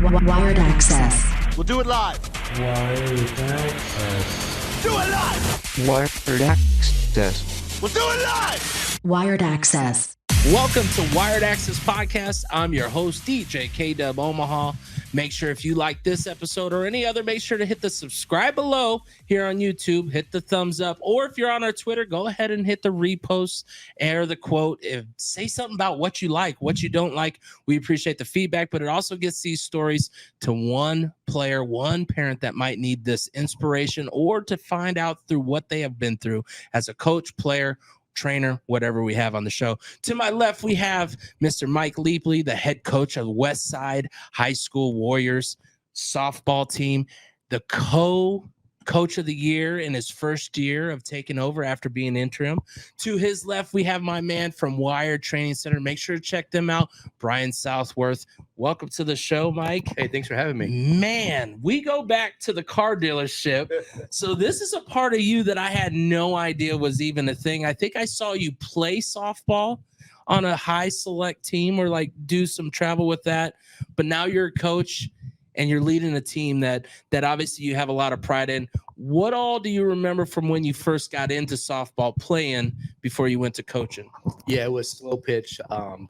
Wired Axcess. We'll do it live. Wired Axcess. Do it live. Wired Axcess. We'll do it live. Wired Axcess. Welcome to Wired Axcess Podcast. I'm your host, DJ K-Dub Omaha. Make sure if you like this episode or any other, make sure to hit the subscribe below here on YouTube, hit the thumbs up, or if you're on our Twitter, go ahead and hit the repost or the quote. Say something about what you like, what you don't like. We appreciate the feedback, but it also gets these stories to one player, one parent that might need this inspiration or to find out through what they have been through as a coach, player, trainer, whatever we have on the show. To my left, we have Mr. Mike Leapley, the head coach of Westside High School Warriors softball team, the co-coach of the year in his first year of taking over after being interim. To his left, we have my man from Wired Training Center. Make sure to check them out, Brian Southworth. Welcome to the show, Mike. Hey, thanks for having me. Man, we go back to the car dealership. So this is a part of you that I had no idea was even a thing. I think I saw you play softball on a high select team or like do some travel with that. But now you're a coach and you're leading a team that obviously you have a lot of pride in. What all do you remember from when you first got into softball playing before you went to coaching? Yeah, it was slow pitch.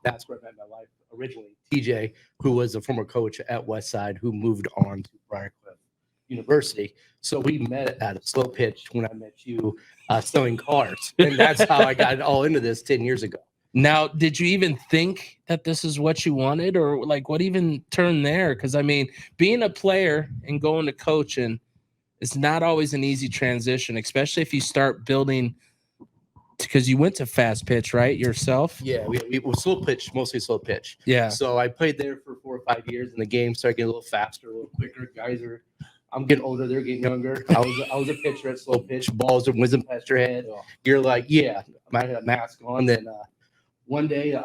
That's where I met my wife originally, TJ, who was a former coach at Westside, who moved on to Briarcliff University. So we met at a slow pitch when I met you selling cars. And that's how I got all into this 10 years ago. Now, did you even think that this is what you wanted, or like what even turned there? Because I mean, being a player and going to coaching is not always an easy transition, especially if you start building, because you went to fast pitch, right, yourself? Yeah, we were slow pitch, mostly slow pitch. Yeah. So I played there for 4 or 5 years, and the game started getting a little faster, a little quicker. I'm getting older, they're getting younger. I was a pitcher at slow pitch. Balls are whizzing past your head. You're like, yeah, I had a mask on. Then one day,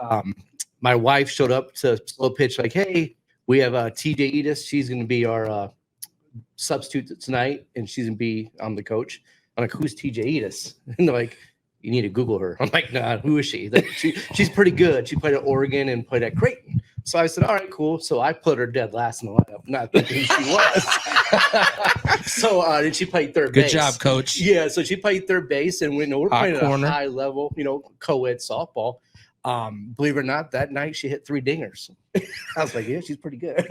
my wife showed up to slow pitch, like, hey, we have TJ Edis. She's going to be our substitute tonight, and she's going to be the coach. I'm like, who's TJ Edis? And they're like, you need to Google her. I'm like, nah, who is she? She's pretty good. She played at Oregon and played at Creighton. So I said, all right, cool. So I put her dead last in the lineup, not thinking who she was. So then she played third base. Good job, coach. Yeah, so she played third base, and we're playing corner. at a high level, co-ed softball. Believe it or not, that night she hit 3 dingers. I was like, yeah, she's pretty good.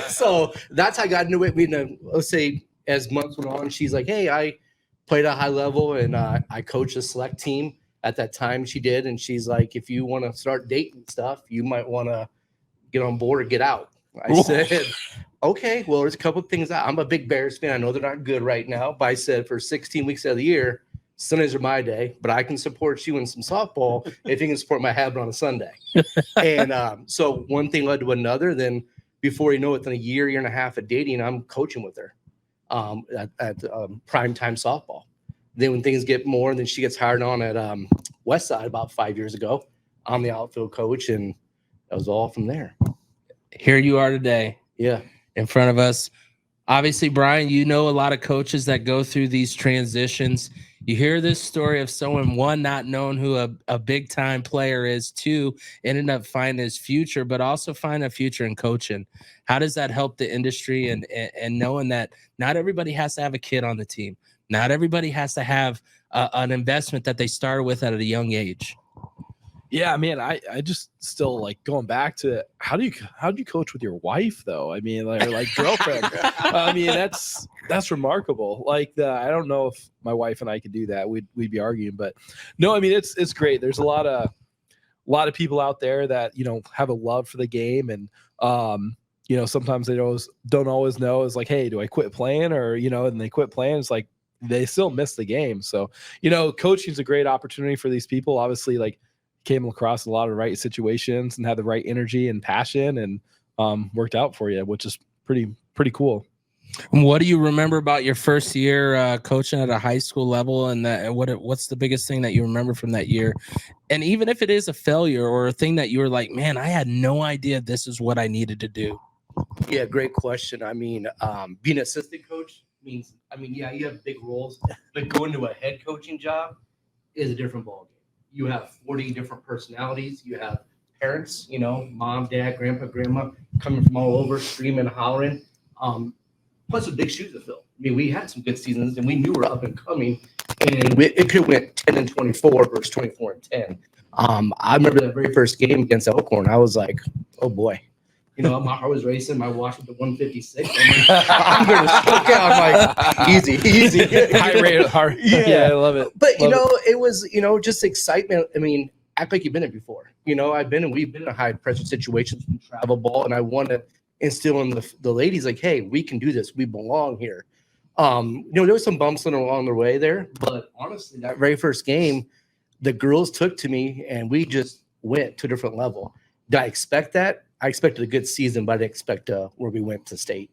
So that's how I got into it. Let's say as months went on, she's like, hey, I played at a high level and I coached a select team at that time. She did. And she's like, if you want to start dating stuff, you might want to get on board or get out. I said, okay, well, there's a couple of things. I'm a big Bears fan. I know they're not good right now, but I said for 16 weeks out of the year, Sundays are my day, but I can support you in some softball if you can support my habit on a Sunday. And so one thing led to another. Then before you know it, within a year and a half of dating, I'm coaching with her at primetime softball. Then when things get more, then she gets hired on at Westside about 5 years ago. I'm the outfield coach, and that was all from there. Here you are today. Yeah. In front of us. Obviously, Brian, you know a lot of coaches that go through these transitions. You hear this story of someone, one, not knowing who a big-time player is, two, ended up finding his future, but also find a future in coaching. How does that help the industry and knowing that not everybody has to have a kid on the team? Not everybody has to have an investment that they started with at a young age. Yeah, man, I just still like going back to how do you coach with your wife though? I mean, like girlfriend. I mean, that's remarkable. Like I don't know if my wife and I could do that. We'd be arguing, but no, I mean it's great. There's a lot of people out there that have a love for the game, and sometimes they don't always know. It's like, hey, do I quit playing, or and they quit playing. It's like they still miss the game. So coaching is a great opportunity for these people. Obviously, like, came across a lot of the right situations and had the right energy and passion, and worked out for you, which is pretty cool. And what do you remember about your first year coaching at a high school level, and what's the biggest thing that you remember from that year? And even if it is a failure or a thing that you were like, man, I had no idea this is what I needed to do. Yeah, great question. I mean, being an assistant coach means, yeah, you have big roles, but going to a head coaching job is a different ballgame. You have 40 different personalities. You have parents, mom, dad, grandpa, grandma, coming from all over, screaming, hollering. Plus, with big shoes to fill. I mean, we had some good seasons, and we knew we were up and coming, and it could have went 10-24 versus 24-10. I remember that very first game against Elkhorn. I was like, oh boy. My heart was racing. My watch was at 156. I'm going to choke out. I'm like, easy. High rate of heart. Yeah, I love it. But, it was, just excitement. I mean, act like you've been there before. We've been in high pressure situations from travel ball, and I want to instill in the ladies like, hey, we can do this. We belong here. There was some bumps along the way there, but honestly, that very first game, the girls took to me, and we just went to a different level. Did I expect that? I expected a good season, but I didn't expect where we went to state.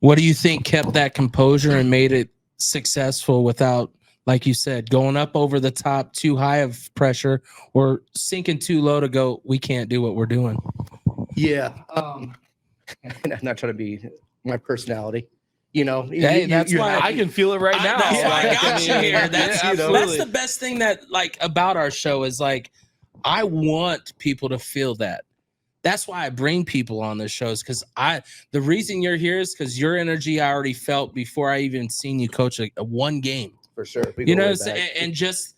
What do you think kept that composure and made it successful without, like you said, going up over the top too high of pressure or sinking too low to go, we can't do what we're doing? Yeah. I'm not trying to be my personality. Hey, that's why I can feel it right now. That's why I got you here. That's That's the best thing that about our show is I want people to feel that. That's why I bring people on the shows, because the reason you're here is because your energy I already felt before I even seen you coach a one game. For sure. And just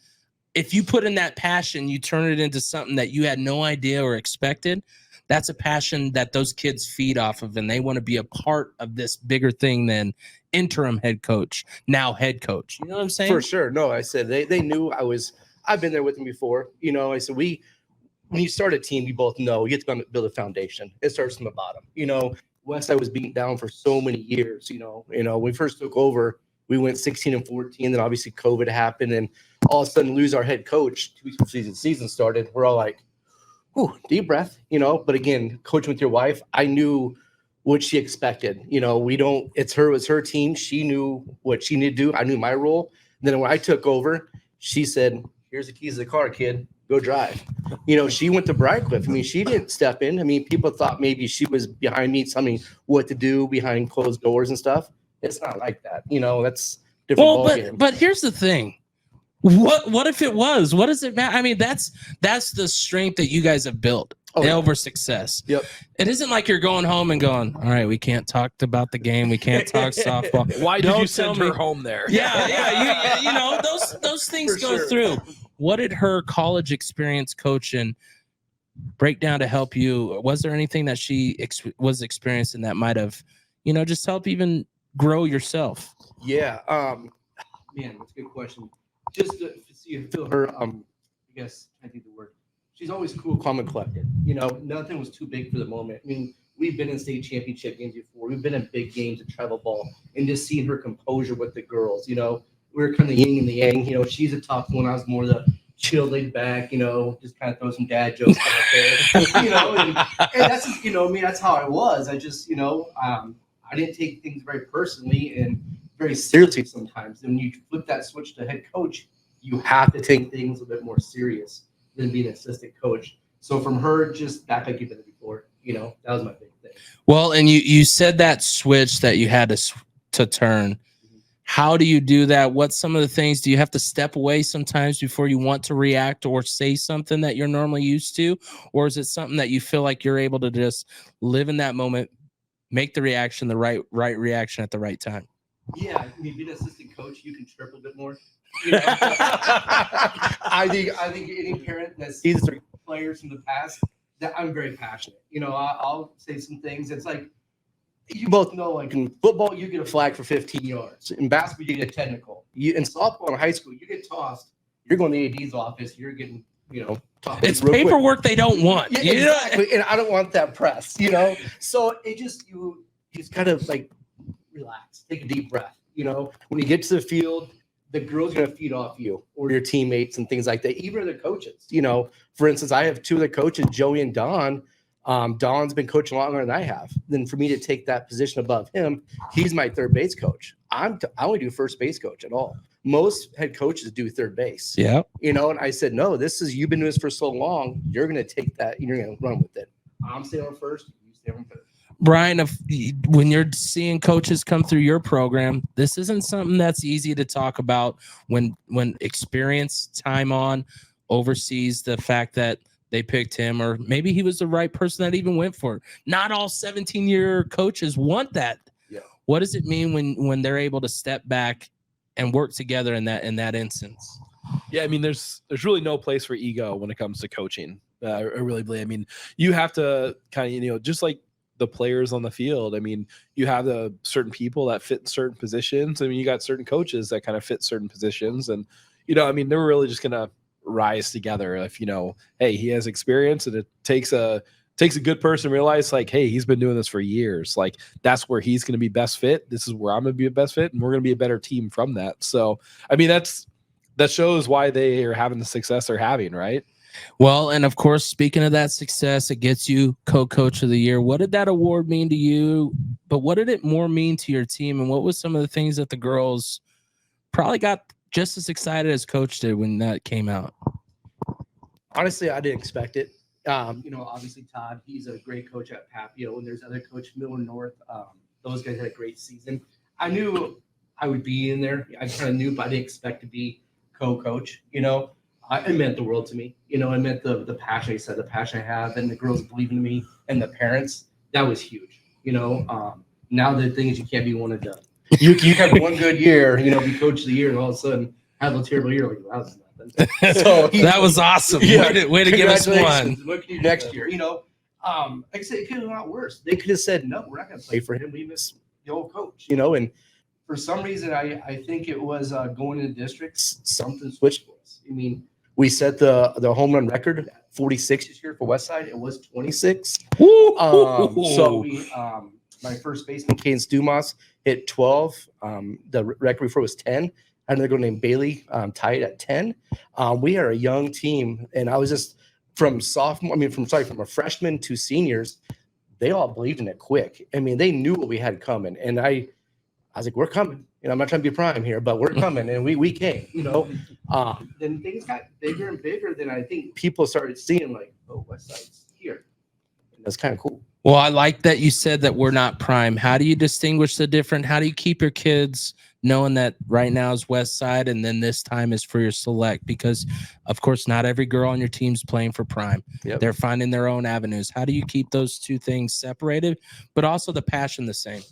if you put in that passion, you turn it into something that you had no idea or expected. That's a passion that those kids feed off of, and they want to be a part of this bigger thing than interim head coach, now head coach. You know what I'm saying? For sure. No, I said they knew I've been there with them before. I said when you start a team, you both know you have to build a foundation. It starts from the bottom. Westside was beaten down for so many years. When we first took over, we went 16-14. Then obviously COVID happened, and all of a sudden lose our head coach 2 weeks before the season started. We're all like, "Ooh, deep breath," But again, coaching with your wife, I knew what she expected. It was her team. She knew what she needed to do. I knew my role. Then when I took over, she said, "Here's the keys to the car, kid. Go drive." She went to Briarcliff. I mean, she didn't step in. I mean, people thought maybe she was behind me telling me what to do behind closed doors and stuff. It's not like that. That's different. Well, but here's the thing. What if it was? What does it matter? I mean, that's the strength that you guys have built over success. Yep. It isn't like you're going home and going, all right, we can't talk about the game. We can't talk softball. Why did you send her home there? Yeah. Those things go through. What did her college experience coaching break down to help you? Was there anything that she was experiencing that might have, just help even grow yourself? Yeah. Man, that's a good question. Just to see you feel her, I guess I think the word. She's always cool, calm, and collected. Nothing was too big for the moment. I mean, we've been in state championship games before. We've been in big games at travel ball, and just seeing her composure with the girls. We were kind of yin and the yang. She's a tough one. I was more the chill, laid back. Just kind of throw some dad jokes out there. And that's just, that's how I was. I just, I didn't take things very personally and very seriously sometimes. And when you flip that switch to head coach, you have to take things a bit more serious than being an assistant coach. So from her, just back like you've been before, that was my big thing. Well, and you said that switch that you had to turn. How do you do that? What's some of the things? Do you have to step away sometimes before you want to react or say something that you're normally used to? Or is it something that you feel like you're able to just live in that moment, make the reaction, the right reaction at the right time? Yeah, I mean, being an assistant coach, you can chirp a bit more. I think any parent that sees their players from the past, that I'm very passionate. I'll say some things. It's like, you both know, like in football, you get a flag for 15 yards. In basketball, you get a technical. In softball in high school, you get tossed. You're going to the AD's office. You're getting, tossed. It's paperwork quick. They don't want. Yeah, exactly. And I don't want that press, So it just, you just kind of like relax, take a deep breath. When you get to the field, the girls are going to feed off you or your teammates and things like that, even the coaches. For instance, I have two of the coaches, Joey and Don. Don's been coaching longer than I have. Then for me to take that position above him, he's my third base coach. I only do first base coach at all. Most head coaches do third base. Yeah. And I said, no, you've been doing this for so long. You're going to take that and you're going to run with it. I'm staying on first. You stay on third. Brian, when you're seeing coaches come through your program, this isn't something that's easy to talk about when experience, time on, oversees the fact that they picked him, or maybe he was the right person that even went for it. Not all 17-year coaches want that. Yeah. What does it mean when they're able to step back and work together in that instance? Yeah, I mean, there's really no place for ego when it comes to coaching. I really believe. I mean, you have to kind of, just like the players on the field. I mean, you have the certain people that fit in certain positions. I mean, you got certain coaches that kind of fit certain positions, and I mean, they're really just gonna rise together. If hey, he has experience, and it takes a good person to realize, like, hey, he's been doing this for years. Like, that's where he's going to be best fit. This is where I'm going to be a best fit, and we're going to be a better team from that. So, I mean, that shows why they are having the success they're having, right? Well, and of course, speaking of that success, it gets you co-coach of the year. What did that award mean to you? But what did it more mean to your team? And what was some of the things that the girls probably got just as excited as coach did when that came out? Honestly, I didn't expect it. Obviously Todd, he's a great coach at Papio, and there's other coach, Miller North. Those guys had a great season. I knew I would be in there. I kind of knew, but I didn't expect to be co-coach. It meant the world to me. It meant the passion. He said the passion I have, and the girls believing in me, and the parents. That was huge. Now the thing is, you can't be one and done. You have one good year, be coach of the year, and all of a sudden have a terrible year. Like, that was nothing. So that was awesome. Yeah, way to give us one. What can you do next year? Like I said, it could have been a lot worse. They could have said, no, we're not going to play for him. We miss the old coach. And for some reason, I think it was going into districts, something switched for us. I mean, we set the home run record at 46 this year for Westside. It was 26. So my first baseman, Kane Dumas, hit 12. The record before was 10. I had another girl named Bailey tied at 10. We are a young team, and I was just from a freshman to seniors, they all believed in it quick. I mean, they knew what we had coming, and I was like, we're coming. I'm not trying to be prime here, but we're coming, and we came. Then things got bigger and bigger. Then I think people started seeing, like, oh, Westside's here. And that's kind of cool. Well, I like that you said that we're not prime. How do you distinguish the different? How do you keep your kids knowing that right now is Westside and then this time is for your select? Because, of course, not every girl on your team's playing for prime. Yep. They're finding their own avenues. How do you keep those two things separated, but also the passion the same?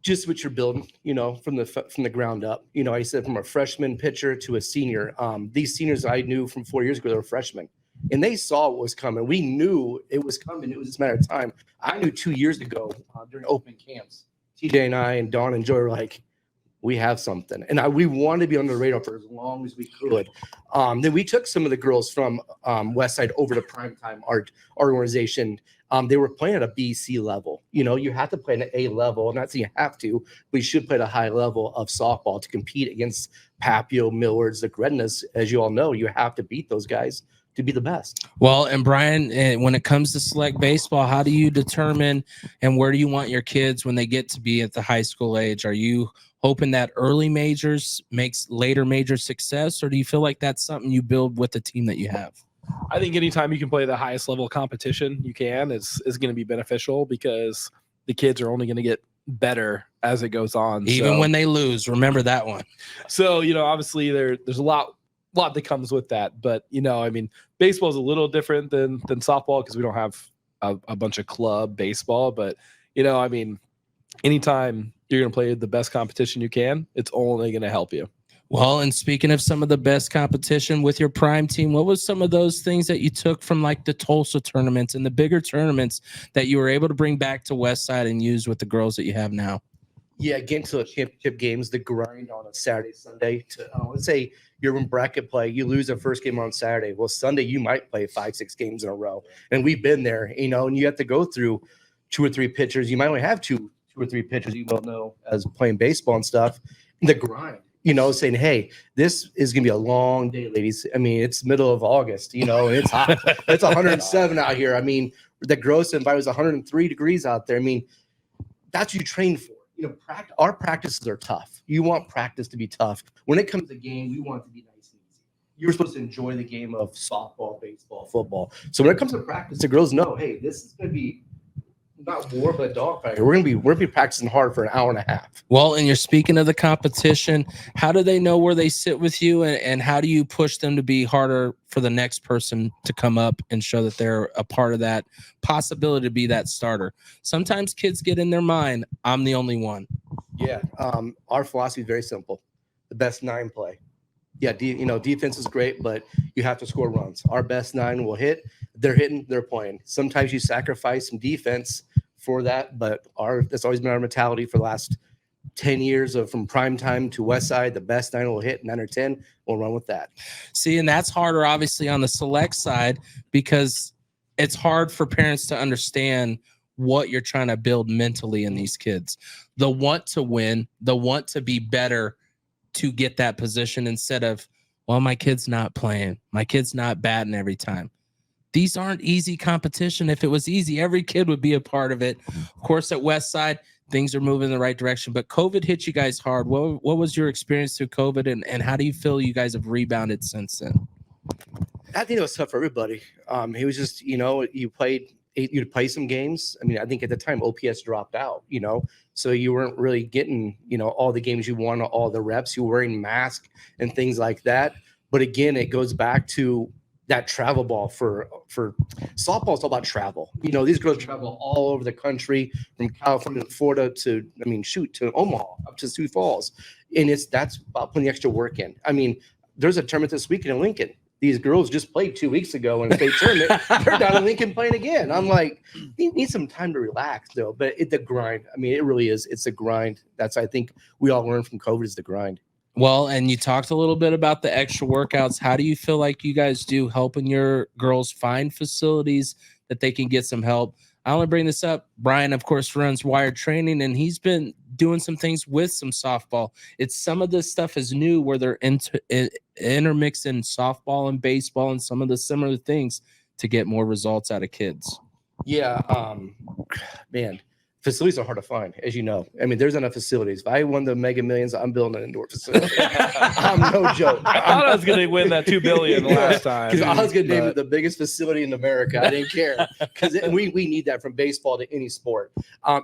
Just what you're building, from the ground up. I said from a freshman pitcher to a senior. These seniors I knew from 4 years ago, they were freshmen. And they saw what was coming. We knew it was coming. It was just a matter of time. I knew 2 years ago during open camps, TJ and I and Dawn and Joy were like, we have something. And we wanted to be on the radar for as long as we could. Then we took some of the girls from Westside over to Primetime, our organization. They were playing at a BC level. You have to play at an A level. I'm not saying you have to, but you should play at a high level of softball to compete against Papio, Millards, the Gretnas. As you all know, you have to beat those guys to be the best. Well, and Brian, when it comes to select baseball, how do you determine and where do you want your kids when they get to be at the high school age? Are you hoping that early majors makes later major success, or do you feel like that's something you build with the team that you have? I think anytime you can play the highest level of competition you can is going to be beneficial, because the kids are only going to get better as it goes on. Even when they lose, remember that one. So, obviously there's a lot that comes with that. But, I mean, baseball is a little different than softball because we don't have a bunch of club baseball. But, I mean, anytime you're going to play the best competition you can, it's only going to help you. Well, and speaking of some of the best competition with your prime team, what was some of those things that you took from like the Tulsa tournaments and the bigger tournaments that you were able to bring back to Westside and use with the girls that you have now? Yeah, getting to the championship games, the grind on a Saturday, Sunday. Let's say you're in bracket play, you lose the first game on Saturday. Well, Sunday you might play 5-6 games in a row, and we've been there, and you have to go through 2 or 3 pitchers. You might only have two or three pitchers. You don't know as playing baseball and stuff. The grind. Saying, hey, this is going to be a long day, ladies. I mean, it's middle of August, and it's hot. It's 107 out here. I mean, the gross environment was 103 degrees out there. I mean, that's what you train for. Our practices are tough. You want practice to be tough. When it comes to game, we want it to be nice and easy. You're supposed to enjoy the game of softball, baseball, football. So when it comes to practice, the girls know, hey, this is going to be not war, but dogfight. We're gonna be practicing hard for an hour and a half. Well, and you're speaking of the competition. How do they know where they sit with you, and how do you push them to be harder for the next person to come up and show that they're a part of that possibility to be that starter? Sometimes kids get in their mind, I'm the only one. Yeah. Our philosophy is very simple. The best 9 play. Yeah, defense is great, but you have to score runs. Our best 9 will hit. They're hitting, they're playing. Sometimes you sacrifice some defense for that, but that's always been our mentality for the last 10 years of from prime time to Westside. The best 9 will hit, 9 or 10. We'll run with that. See, and that's harder, obviously, on the select side because it's hard for parents to understand what you're trying to build mentally in these kids. The want to win, the want to be better to get that position instead of, well, my kid's not playing. My kid's not batting every time. These aren't easy competition. If it was easy, every kid would be a part of it. Of course, at Westside, things are moving in the right direction, but COVID hit you guys hard. What was your experience through COVID, and how do you feel you guys have rebounded since then? I think it was tough for everybody. It was just, you'd play some games. I mean, I think at the time OPS dropped out, so you weren't really getting, all the games you wanted, all the reps. You were wearing masks and things like that. But again, it goes back to that travel ball for softball. It's all about travel. These girls travel all over the country from California to Florida to Omaha up to Sioux Falls. And that's about putting the extra work in. I mean, there's a tournament this weekend in Lincoln. These girls just played 2 weeks ago in a state tournament. They're down in Lincoln playing again. I'm like, you need some time to relax, though. But the grind. I mean, it really is. It's a grind. That's, I think, we all learned from COVID is the grind. Well, and you talked a little bit about the extra workouts. How do you feel like you guys do helping your girls find facilities that they can get some help? I only bring this up. Brian, of course, runs Wired Training, and he's been doing some things with some softball. It's some of this stuff is new where they're intermixing softball and baseball and some of the similar things to get more results out of kids. Yeah, man. Facilities are hard to find, as you know. I mean, there's enough facilities. If I won the Mega Millions, I'm building an indoor facility. I'm no joke. I thought I was going to win that $2 billion last time. Because I was going to name it the biggest facility in America. I didn't care. Because we need that from baseball to any sport.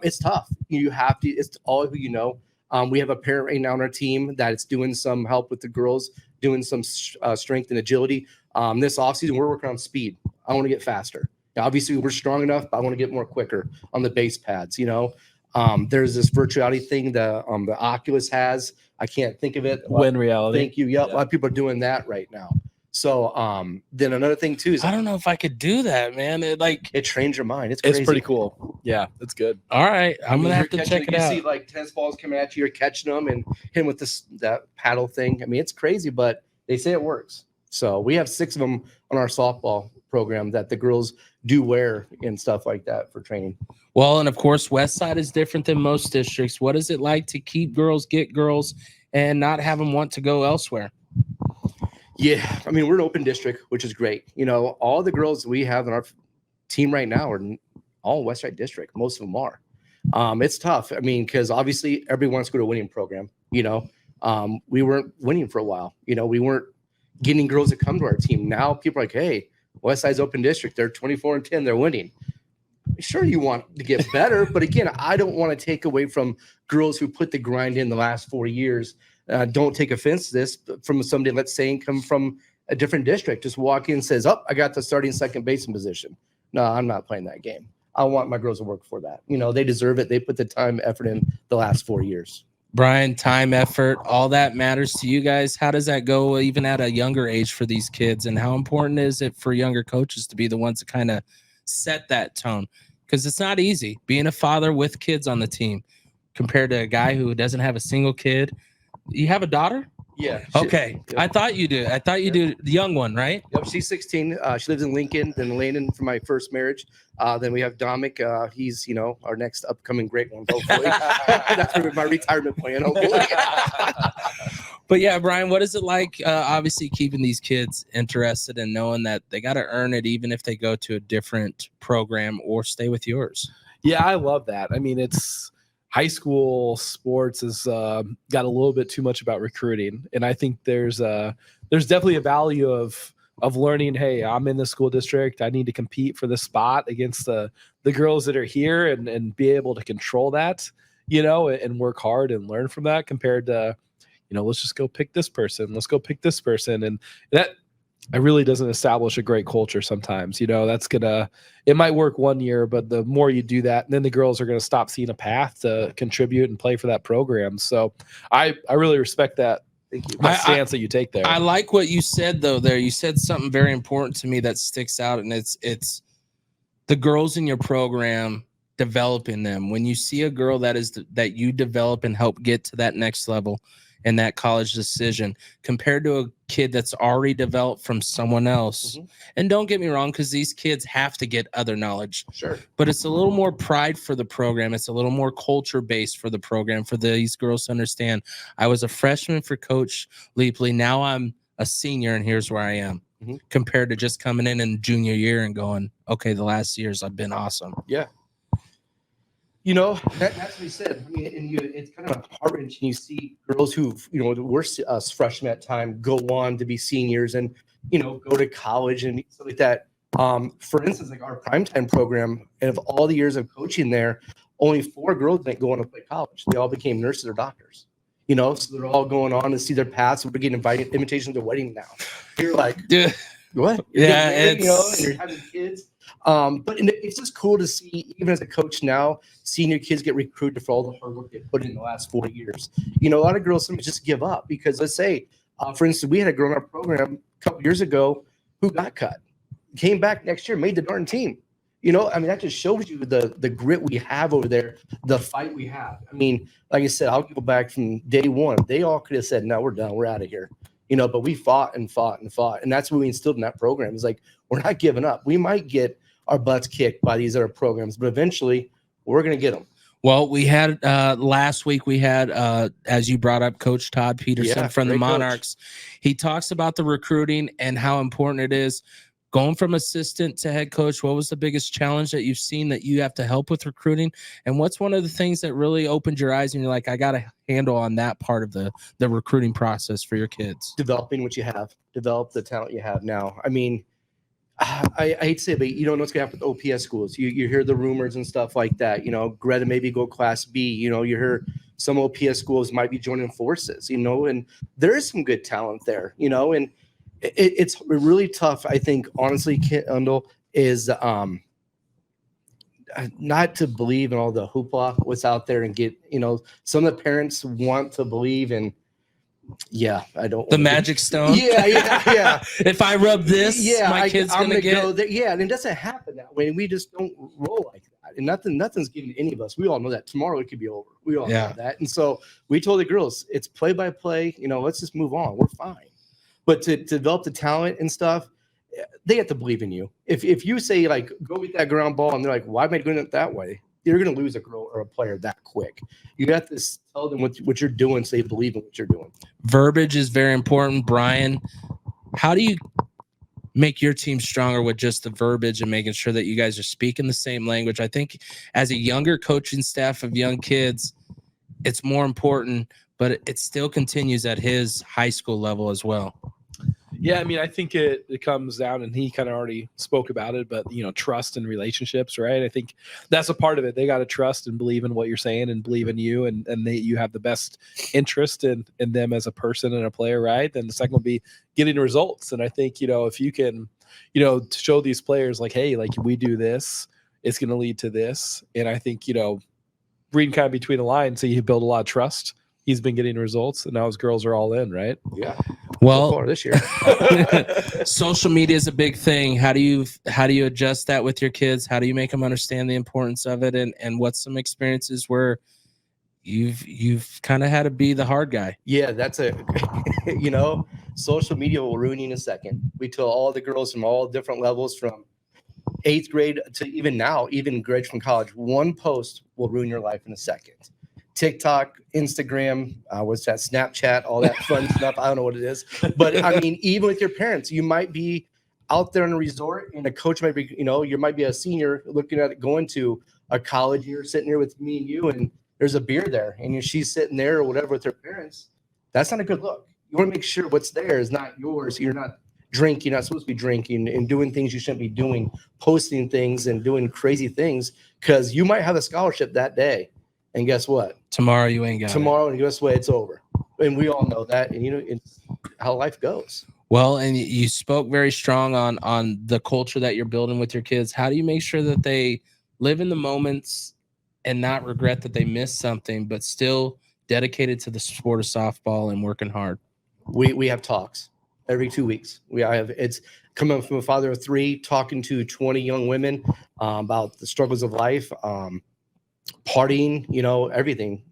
It's tough. You have to. It's all who you know. We have a parent right now on our team that is doing some help with the girls, doing some strength and agility. This offseason, we're working on speed. I want to get faster. Obviously, we're strong enough, but I want to get more quicker on the base pads. There's this virtuality thing that the Oculus has. I can't think of it. When reality. Thank you. Yep. A lot of people are doing that right now. So then another thing too is I don't know if I could do that, man. It trains your mind. It's crazy. It's pretty cool. Yeah, it's good. All right, I'm gonna have to check it out. You see like tennis balls coming at you, you're catching them and hitting with that paddle thing. I mean, it's crazy, but they say it works. So we have 6 of them on our softball program that the girls do wear and stuff like that for training. Well, and of course, Westside is different than most districts. What is it like to keep girls, get girls, and not have them want to go elsewhere? Yeah, I mean, we're an open district, which is great. All the girls we have in our team right now are all Westside district. Most of them are. It's tough. I mean, because obviously everyone wants to go to a winning program. We weren't winning for a while. We weren't getting girls to come to our team. Now people are like, hey, Westside's open district. They're 24-10. They're winning. Sure, you want to get better, but again, I don't want to take away from girls who put the grind in the last 4 years. Don't take offense to this from somebody, let's say, come from a different district. Just walk in and says, I got the starting second baseman position. No, I'm not playing that game. I want my girls to work for that. They deserve it. They put the time, effort in the last 4 years. Brian, time, effort, all that matters to you guys. How does that go even at a younger age for these kids? And how important is it for younger coaches to be the ones to kind of set that tone? Because it's not easy being a father with kids on the team compared to a guy who doesn't have a single kid. You have a daughter? Yeah. Okay. Yep. I thought you do. The young one, right? Yep. She's 16. She lives in Lincoln. Then Landon from my first marriage. Then we have Dominic. He's, our next upcoming great one, hopefully. That's my retirement plan, hopefully. But yeah, Brian, what is it like, obviously, keeping these kids interested and knowing that they got to earn it even if they go to a different program or stay with yours? Yeah, I love that. I mean, it's high school sports has got a little bit too much about recruiting. And I think there's definitely a value of learning, hey, I'm in the school district, I need to compete for the spot against the girls that are here, and be able to control that, and work hard and learn from that, compared to, let's just go pick this person, and that really doesn't establish a great culture sometimes. It might work one year, but the more you do that, then the girls are going to stop seeing a path to contribute and play for that program. So I really respect that. Thank you. Stance that you take there. I like what you said though. There, you said something very important to me that sticks out, and it's the girls in your program, developing them. When you see a girl that you develop and help get to that next level and that college decision, compared to a kid that's already developed from someone else. And don't get me wrong, because these kids have to get other knowledge. Sure. But it's a little more pride for the program. It's a little more culture based for the program, for these girls to understand. I was a freshman for Coach Leapley. Now I'm a senior, and here's where I am. Compared to just coming in junior year and going, okay, the last years I've been awesome. Yeah. That's what he said. I mean, and it's kind of heart-wrenching. You see girls who, were us freshmen at time, go on to be seniors and, go to college and stuff like that. For instance, like our primetime program, and of all the years of coaching there, only 4 girls didn't go on to play college. They all became nurses or doctors. So they're all going on to see their paths. We're getting invitations to wedding now. You're like, Dude. What? Yeah, and you're having kids. But it's just cool to see, even as a coach now, senior kids get recruited for all the hard work they put in the last 4 years. A lot of girls sometimes just give up because, let's say, for instance, we had a girl in our program a couple years ago who got cut, came back next year, made the darn team. That just shows you the grit we have over there, the fight we have. Like I said, I'll go back from day one. They all could have said, no, we're done. We're out of here. But we fought and fought and fought. And that's what we instilled in that program. It's like, we're not giving up. We might get our butts kicked by these other programs, but eventually we're going to get them. Well, we had last week, we had, as you brought up, Coach Todd Peterson from the Monarchs. Coach. He talks about the recruiting and how important it is. Going from assistant to head coach, what was the biggest challenge that you've seen that you have to help with recruiting? And what's one of the things that really opened your eyes and you're like, I got a handle on that part of the recruiting process for your kids? Developing what you have. Develop the talent you have now. I hate to say it, but you don't know what's going to happen with OPS schools. You hear the rumors and stuff like that. Greta maybe go Class B. You hear some OPS schools might be joining forces, and there is some good talent there, and it's really tough. I think, honestly, Kendall, is not to believe in all the hoopla what's out there and get, some of the parents want to believe in. Yeah, I don't. The magic stone. Yeah. If I rub this, my kid's gonna get. Go there. Yeah, and it doesn't happen that way. We just don't roll like that, and nothing's given to any of us. We all know that tomorrow it could be over. We all know that, and so we told the girls, it's play by play. Let's just move on. We're fine. But to develop the talent and stuff, they have to believe in you. If you say, like, go get that ground ball, and they're like, why am I doing it that way? You're going to lose a girl or a player that quick. You have to tell them what you're doing so they believe in what you're doing. Verbiage is very important. Brian, how do you make your team stronger with just the verbiage and making sure that you guys are speaking the same language? I think as a younger coaching staff of young kids, it's more important, but it still continues at his high school level as well. Yeah, I think it comes down, and he kind of already spoke about it, but, trust and relationships, right? I think that's a part of it. They got to trust and believe in what you're saying and believe in you, and you have the best interest in them as a person and a player, right? Then the second would be getting results. And I think, if you can, show these players, like, hey, like, we do this, it's going to lead to this. And I think, reading kind of between the lines, so you build a lot of trust. He's been getting results, and now his girls are all in, right? Yeah. Well, so far this year, social media is a big thing. How do you adjust that with your kids? How do you make them understand the importance of it? And what's some experiences where you've kind of had to be the hard guy? Yeah, that's social media will ruin you in a second. We tell all the girls from all different levels, from 8th grade to even now, even grades from college, one post will ruin your life in a second. TikTok, Instagram, what's that, Snapchat, all that fun stuff. I don't know what it is. But even with your parents, you might be out there in a resort and a coach might be, you might be a senior looking at it, going to a college. You're sitting here with me and you, and there's a beer there, and she's sitting there or whatever with her parents. That's not a good look. You want to make sure what's there is not yours. You're not drink. You're not supposed to be drinking and doing things you shouldn't be doing, posting things and doing crazy things, because you might have a scholarship that day. And guess what? Tomorrow you ain't got it. Tomorrow, and guess what? It's over. And we all know that. And, it's how life goes. Well, and you spoke very strong on the culture that you're building with your kids. How do you make sure that they live in the moments and not regret that they missed something, but still dedicated to the sport of softball and working hard? We have talks every 2 weeks. It's coming from a father of 3, talking to 20 young women about the struggles of life, partying, everything,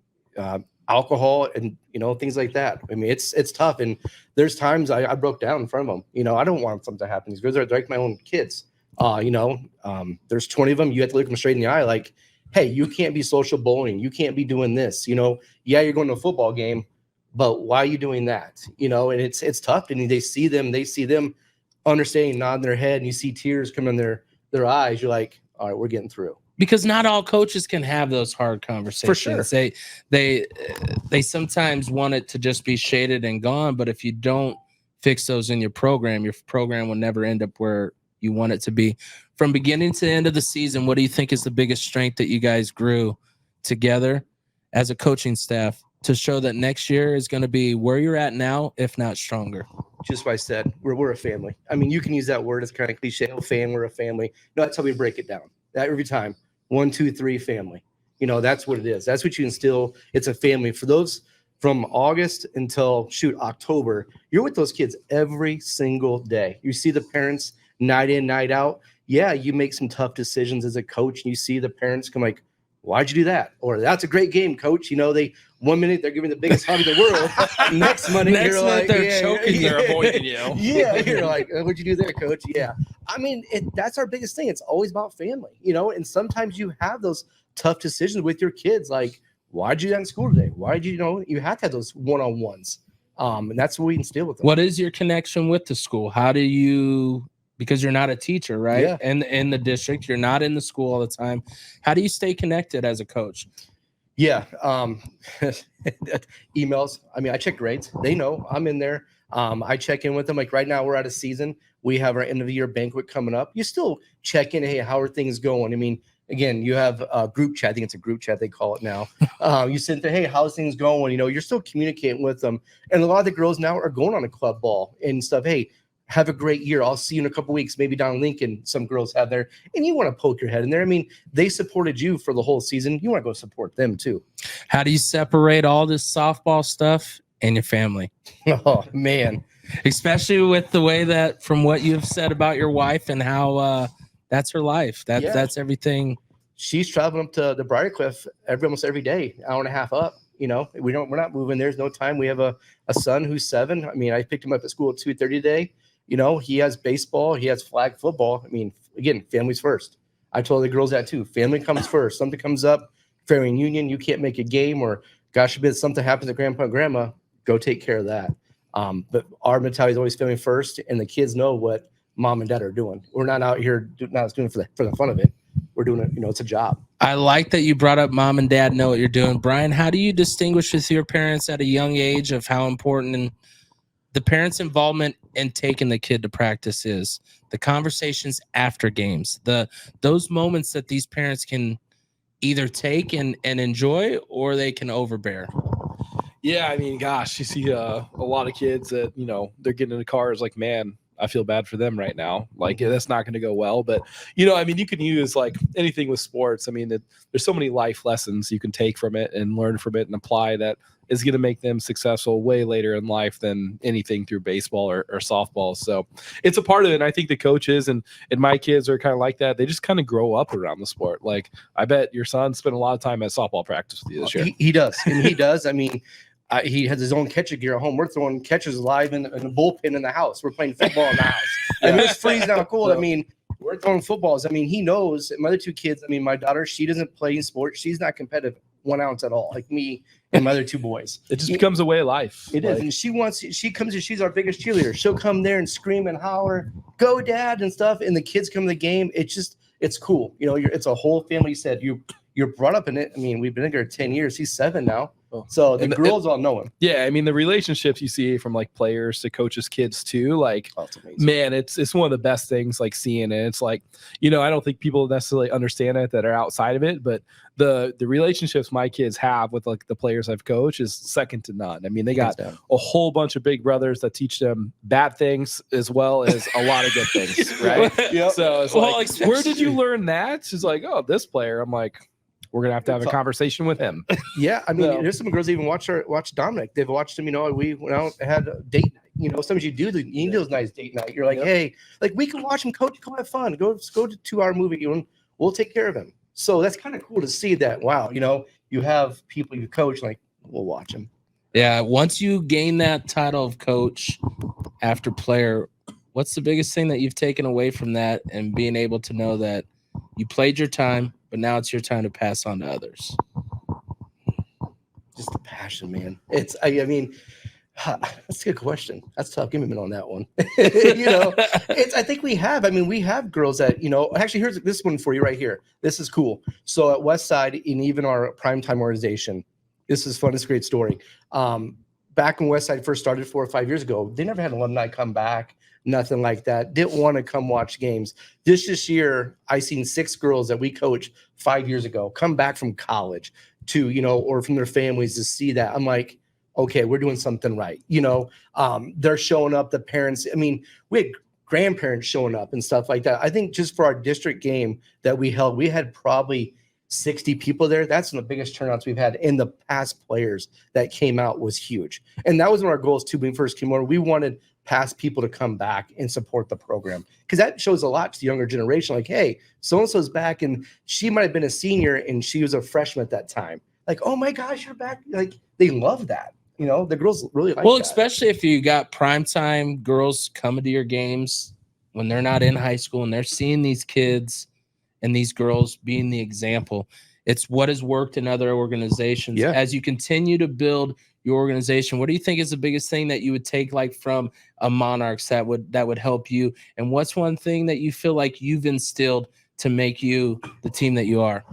alcohol, and things like that. I mean, it's tough, and there's times I broke down in front of them. I don't want something to happen. These girls are like my own kids. There's 20 of them. You have to look them straight in the eye, like, hey, you can't be social bullying. You can't be doing this. Yeah, you're going to a football game, but why are you doing that? And it's tough. And they see them understanding, nodding their head, and you see tears come in their eyes. You're like, all right, we're getting through. Because not all coaches can have those hard conversations. For sure. They sometimes want it to just be shaded and gone. But if you don't fix those in your program will never end up where you want it to be. From beginning to end of the season, what do you think is the biggest strength that you guys grew together as a coaching staff to show that next year is going to be where you're at now, if not stronger? Just what I said, we're a family. I mean, you can use that word. It's kind of cliche. We're a family. No, that's how we break it down. That every time. 1, 2, 3, family. That's what it is. That's what you instill. It's a family. For those from August until October, you're with those kids every single day. You see the parents night in, night out. Yeah, you make some tough decisions as a coach, and you see the parents come like, why'd you do that? Or that's a great game, coach. They 1 minute they're giving the biggest hug in the world. Next minute they're choking, they're avoiding you. Yeah, you're like, what'd you do there, coach? Yeah. I mean, that's our biggest thing. It's always about family, and sometimes you have those tough decisions with your kids, like, why'd you do that in school today? Why did you have to have those one-on-ones? And that's what we instill with them. What is your connection with the school? How do you, because you're not a teacher, right? Yeah. And in the district, you're not in the school all the time. How do you stay connected as a coach? Yeah. Emails. I mean, I check grades. They know I'm in there. I check in with them. Like right now we're out of season. We have our end of the year banquet coming up. You still check in. Hey, how are things going? I mean, again, you have a group chat. I think it's a group chat. They call it now. You sit there, hey, how's things going? You're still communicating with them. And a lot of the girls now are going on a club ball and stuff. Hey, have a great year. I'll see you in a couple weeks. Maybe down in Lincoln, some girls have there, and you want to poke your head in there. I mean, they supported you for the whole season. You want to go support them too. How do you separate all this softball stuff and your family? Oh man, especially with the way that, from what you've said about your wife and how that's her life. That's everything. She's traveling up to the Briarcliff almost every day, hour and a half up. We're not moving. There's no time. We have a son who's 7. I mean, I picked him up at school at 2:30 today. He has baseball, he has flag football. I mean, again, family's first. I told the girls that too. Family comes first. Something comes up, family reunion, you can't make a game, or gosh forbid something happens to grandpa and grandma, go take care of that. But our mentality is always family first, and the kids know what mom and dad are doing. We're not out here not doing it for the fun of it. We're doing it, it's a job. I like that you brought up mom and dad know what you're doing. Brian, how do you distinguish with your parents at a young age of how important and the parents' involvement in taking the kid to practice is? The conversations after games, those moments that these parents can either take and enjoy, or they can overbear. Yeah, I mean, gosh, you see a lot of kids that, they're getting in the cars like, man, I feel bad for them right now. Like, that's not going to go well. But, I mean, you can use like anything with sports. I mean, there's so many life lessons you can take from it and learn from it and apply that is going to make them successful way later in life than anything through baseball or softball. So it's a part of it. And I think the coaches and my kids are kind of like that. They just kind of grow up around the sport. Like, I bet your son spent a lot of time at softball practice with you this year. He does. And he does. I mean, he has his own catcher gear at home. We're throwing catchers live in the bullpen in the house. We're playing football in the house. I mean, it's freezing out cold. I mean, we're throwing footballs. I mean, he knows. My other 2 kids, I mean, my daughter, she doesn't play in sports. She's not competitive 1 ounce at all, like me and my other 2 boys. It just becomes a way of life. It is. And she comes and she's our biggest cheerleader. She'll come there and scream and holler, go dad and stuff. And the kids come to the game. It's cool. It's a whole family. You said you're brought up in it. I mean, we've been together 10 years. He's 7 now. Well, So the and- girls all know him. Yeah, I mean the relationships you see from like players to coaches, kids too. Like, Oh, it's amazing. man, it's one of the best things. Like seeing it, it's like, you know, I don't think people necessarily understand it that are outside of it, but the relationships my kids have with like the players I've coached is second to none. I mean, they got Hands down. a whole bunch of big brothers that teach them bad things as well as a lot of good things, right? Yep. So it's Well, like, where did you learn that? She's like, oh, this player. I'm like, we're gonna have to have a conversation with him. Yeah, I mean, No. there's some girls that even watch Dominic. They've watched him. You know, we went out and had a date night. You know, sometimes you need those nice date night. You're like, Yep. hey, like we can watch him coach, go have fun, go to 2-hour movie. You know, we'll take care of him. So that's kind of cool to see that. Wow, you know, you have people you coach, like we'll watch him. Yeah, once you gain that title of coach after player, what's the biggest thing that you've taken away from that and being able to know that you played your time, but now it's your time to pass on to others? Just the passion, man. I mean, that's a good question. That's tough. Give me a minute on that one. You know, I think we have. I mean, we have girls that, you know, actually, here's this one for you right here. This is cool. So at Westside, in even our primetime organization, this is fun. It's a great story. Back when Westside first started 4 or 5 years ago, they never had alumni come back, nothing like that. Didn't want to come watch games. This year, I seen 6 girls that we coached 5 years ago come back from college to, you know, or from their families to see that. I'm like, okay, we're doing something right. You know, they're showing up, the parents. I mean, we had grandparents showing up and stuff like that. I think just for our district game that we held, we had probably 60 people there. That's one of the biggest turnouts we've had. In the past players that came out was huge. And that was one of our goals too when we first came over. We wanted past people to come back and support the program because that shows a lot to the younger generation. Like, hey, so-and-so's back, and she might have been a senior and she was a freshman at that time. Like, oh my gosh, you're back. Like, they love that. You know, the girls really like Well, that. especially if you got primetime girls coming to your games when they're not in high school and they're seeing these kids and these girls being the example. It's what has worked in other organizations. Yeah. As you continue to build your organization, what do you think is the biggest thing that you would take like from a Monarchs that would help you? And what's one thing that you feel like you've instilled to make you the team that you are?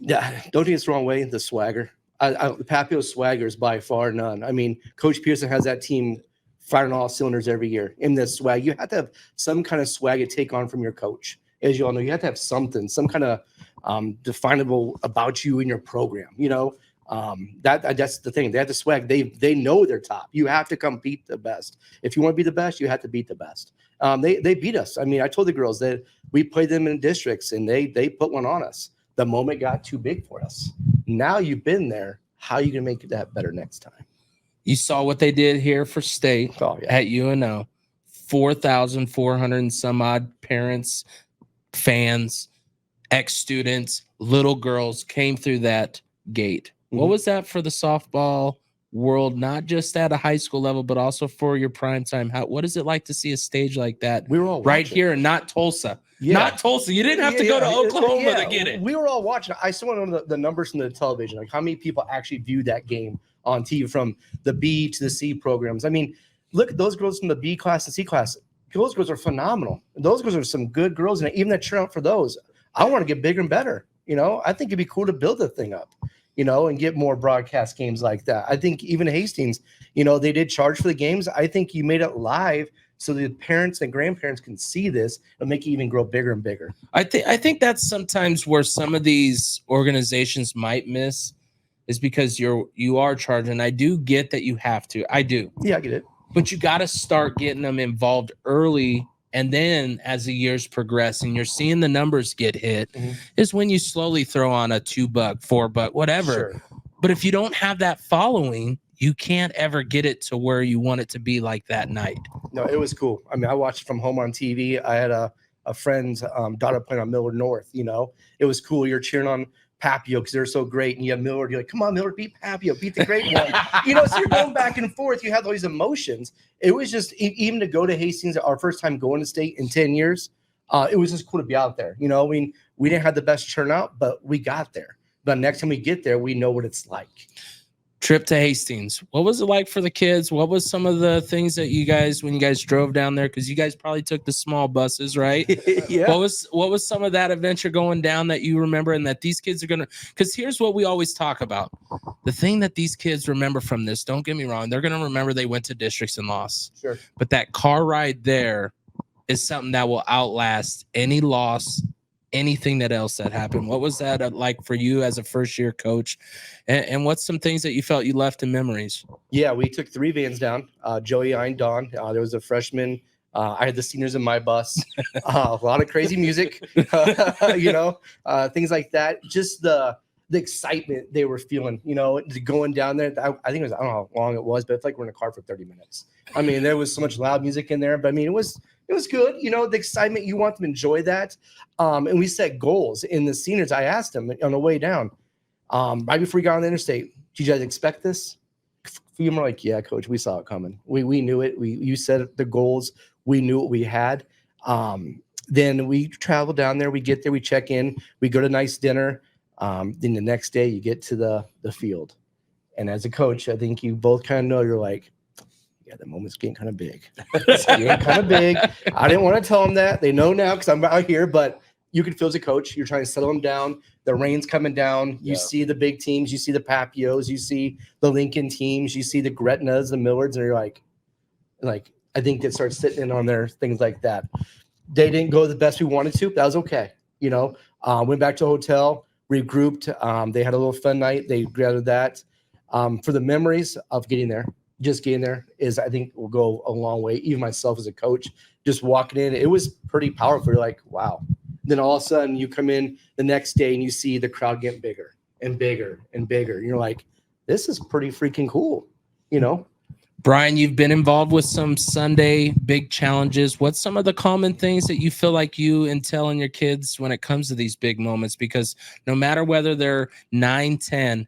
Yeah, don't take this the wrong way. The swagger. Papio's swagger is by far none. I mean, Coach Pearson has that team firing all cylinders every year. In this swag, you have to have some kind of swag to take on from your coach. As you all know, you have to have something, some kind of definable about you in your program. You know, that's the thing. They have the swag. They know they're top. You have to come beat the best. If you want to be the best, you have to beat the best. They beat us. I mean, I told the girls that we played them in districts, and they put one on us. The moment got too big for us. Now you've been there. How are you gonna make that better next time? You saw what they did here for state at UNO. 4,400 and some odd parents, fans, ex-students, little girls came through that gate. Mm-hmm. What was that for the softball world, not just at a high school level, but also for your prime time? What is it like to see a stage like that We were all right watching. here and not Tulsa? Yeah. Not Tulsa. You didn't have to go to Oklahoma to get it. We were all watching. I saw one of the numbers from the television, like how many people actually viewed that game on TV from the B to the C programs. I mean, look at those girls from the B class and C class. Those girls are phenomenal. Those girls are some good girls, and even that turnout for those. I want to get bigger and better. You know, I think it'd be cool to build the thing up, you know, and get more broadcast games like that. I think even Hastings, you know, they did charge for the games. I think you made it live so the parents and grandparents can see this and make it even grow bigger and bigger. I think that's sometimes where some of these organizations might miss is because you are charging. I do get that you have to. I do. Yeah, I get it. But you got to start getting them involved early. And then as the years progress and you're seeing the numbers get hit, is when you slowly throw on a $2, $4, whatever. Sure. But if you don't have that following, you can't ever get it to where you want it to be like that night. No, it was cool. I mean, I watched it from home on TV. I had a friend's daughter playing on Millard North. You know, it was cool. You're cheering on Papio because they're so great, and you have Millard. You're like, come on, Millard, beat Papio, beat the great one. You know, so you're going back and forth. You have all these emotions. It was just even to go to Hastings, our first time going to state in 10 years. It was just cool to be out there. You know, I mean, we didn't have the best turnout, but we got there. But next time we get there, we know what it's like. Trip to Hastings. What was it like for the kids? What was some of the things that you guys, when you guys drove down there, because you guys probably took the small buses, right? Yeah. What was some of that adventure going down that you remember and that these kids are going to, because here's what we always talk about. the thing that these kids remember from this, don't get me wrong, they're going to remember they went to districts and lost. Sure. But that car ride there is something that will outlast any loss, anything that else that happened. What was that like for you as a first-year coach? And what's some things that you felt you left in memories? Yeah, we took 3 vans down. Joey, I, and Don. There was a freshman. I had the seniors in my bus. A lot of crazy music, things like that. Just the excitement they were feeling, going down there. I think it was, I don't know how long it was, but it's like we're in a car for 30 minutes. I mean, there was so much loud music in there, but I mean, it was good. The excitement, you want them to enjoy that. And we set goals in the seniors. I asked them on the way down, right before we got on the interstate, did you guys expect this? A few were like, yeah, coach, we saw it coming. We knew it. You set the goals. We knew what we had. Then we travel down there. We get there. We check in. We go to a nice dinner. Then the next day you get to the field. And as a coach, I think you both kind of know, you're like, yeah, the moment's getting kind of big. It's getting kind of big. I didn't want to tell them that. They know now because I'm out here, but you can feel as a coach, you're trying to settle them down. The rain's coming down. You see the big teams. You see the Papios. You see the Lincoln teams. You see the Gretnas, the Millards, and you're like, I think it starts sitting in on there, things like that. They didn't go the best we wanted to. But that was okay. Went back to a hotel, regrouped. They had a little fun night. They gathered that. For the memories of getting there, just getting there is, I think, will go a long way. Even myself as a coach, just walking in, it was pretty powerful. You're like, wow. Then all of a sudden you come in the next day and you see the crowd get bigger and bigger and bigger. And you're like, this is pretty freaking cool, Brian, you've been involved with some Sunday big challenges. What's some of the common things that you feel like you instill in your kids when it comes to these big moments? Because no matter whether they're 9, 10,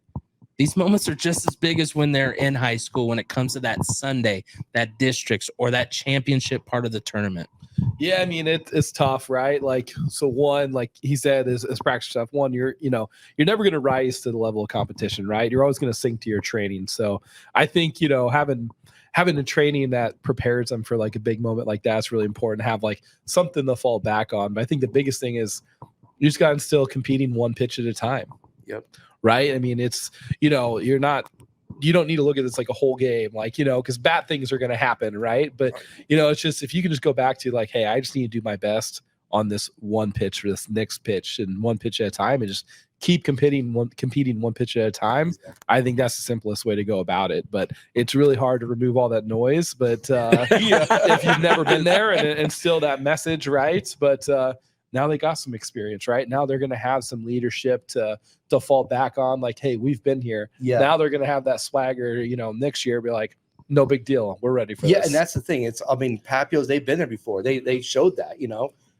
these moments are just as big as when they're in high school when it comes to that Sunday, that districts, or that championship part of the tournament. Yeah, I mean, it's tough, right? Like, so one, like he said, is practice stuff. One, you're never going to rise to the level of competition, right? You're always going to sink to your training. So I think, having a training that prepares them for like a big moment like that's really important to have like something to fall back on. But I think the biggest thing is you just got to instill competing one pitch at a time. Yep. Right. I mean, it's, you don't need to look at this like a whole game, like, because bad things are going to happen. Right. But, it's just, if you can just go back to like, hey, I just need to do my best on this one pitch or this next pitch and one pitch at a time and just keep competing one pitch at a time. I think that's the simplest way to go about it. But it's really hard to remove all that noise. But if you've never been there and instill that message, right? But now they got some experience, right? Now they're going to have some leadership to fall back on. Like, hey, we've been here. Yeah. Now they're going to have that swagger. Next year, be like, no big deal. We're ready for this. Yeah, and that's the thing. Papios, they've been there before. They showed that.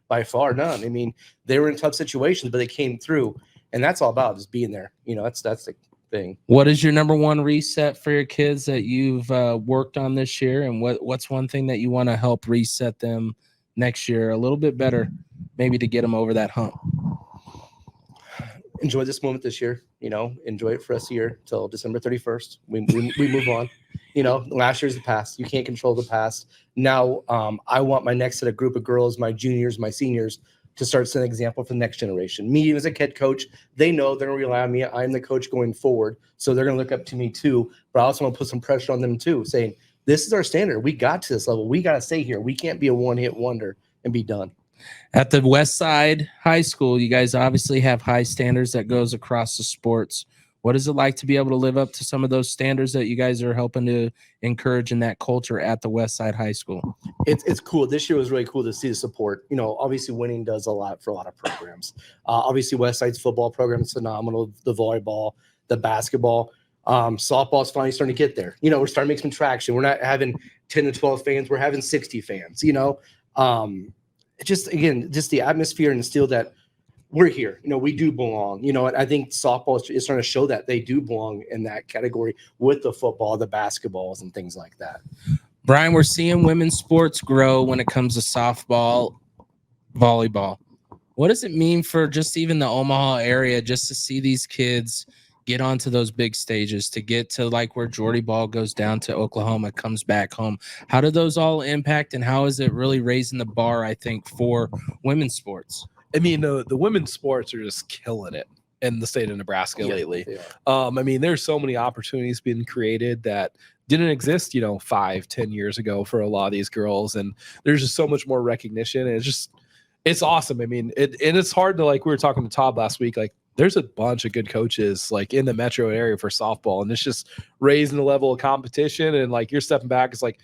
By far none. I mean, they were in tough situations, but they came through. And that's all about just being there. That's the thing. What is your number one reset for your kids that you've worked on this year? And what's one thing that you want to help reset them next year a little bit better, maybe to get them over that hump? Enjoy this moment this year. Enjoy it for us here till December 31st. We move on. Last year's the past. You can't control the past. Now, I want my next set of group of girls, my juniors, my seniors, to start setting an example for the next generation. Me as a head coach, they know they're going to rely on me. I'm the coach going forward, so they're going to look up to me too. But I also want to put some pressure on them too, saying, this is our standard. We got to this level. We got to stay here. We can't be a one-hit wonder and be done. At the Westside High School, you guys obviously have high standards that goes across the sports. What is it like to be able to live up to some of those standards that you guys are helping to encourage in that culture at the Westside High School? It's cool. This year was really cool to see the support. Obviously winning does a lot for a lot of programs. Obviously Westside's football program is phenomenal. The volleyball, the basketball, softball's finally starting to get there. We're starting to make some traction. We're not having 10 to 12 fans. We're having 60 fans, just the atmosphere and instill that we're here. We do belong. And I think softball is starting to show that they do belong in that category with the football, the basketballs, and things like that. Brian, we're seeing women's sports grow when it comes to softball, volleyball. What does it mean for just even the Omaha area just to see these kids get onto those big stages, to get to like where Jordy Ball goes down to Oklahoma, comes back home? How do those all impact, and how is it really raising the bar, I think, for women's sports? I mean, the women's sports are just killing it, in the state of Nebraska lately. they are. I mean, there's so many opportunities being created that didn't exist, 5-10 years ago for a lot of these girls. And there's just so much more recognition. And it's awesome. I mean, and it's hard to, like, we were talking to Todd last week, like, there's a bunch of good coaches like in the metro area for softball, and it's just raising the level of competition. And like, you're stepping back, it's like,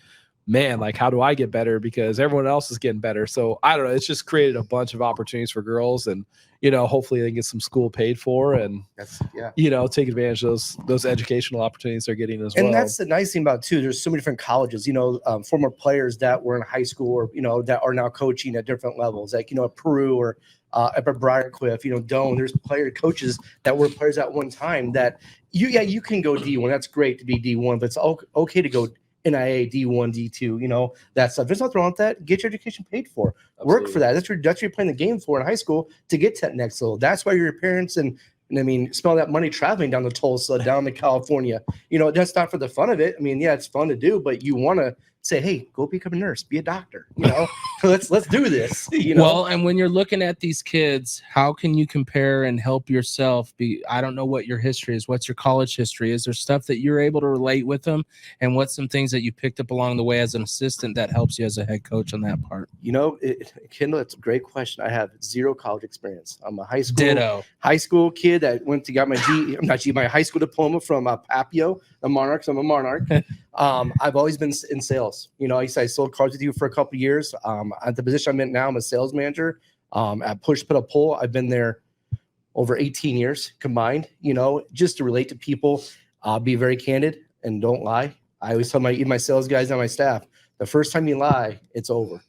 man, like, how do I get better? Because everyone else is getting better. So I don't know. It's just created a bunch of opportunities for girls, and, hopefully they can get some school paid for and, take advantage of those educational opportunities they're getting as well. And that's the nice thing about it too. There's so many different colleges, former players that were in high school or, that are now coaching at different levels, like, at Peru or up at Briarcliff, Doane. There's coaches that were players at one time that you can go D1. That's great to be D1, but it's okay to go NIA, D1, D2, that stuff. There's nothing wrong with that. Get your education paid for. Absolutely. Work for that. That's what you're playing the game for in high school, to get to that next level. That's why your parents and I mean, spend that money traveling down to Tulsa, down to California. That's not for the fun of it. I mean, yeah, it's fun to do, but you want to say, hey, go become a nurse, be a doctor. Let's do this. Well, and when you're looking at these kids, how can you compare and help yourself? I don't know what your history is. What's your college history? Is there stuff that you're able to relate with them? And what's some things that you picked up along the way as an assistant that helps you as a head coach on that part? Kendall, it's a great question. I have zero college experience. I'm a high school kid that went to got my my high school diploma from Papio, the Monarchs. I'm a Monarch. I've always been in sales. I sold cars with you for a couple of years. At the position I'm in now, I'm a sales manager. At Push Put a Pull, I've been there over 18 years combined. Just to relate to people, be very candid and don't lie. I always tell my sales guys on my staff, the first time you lie, it's over.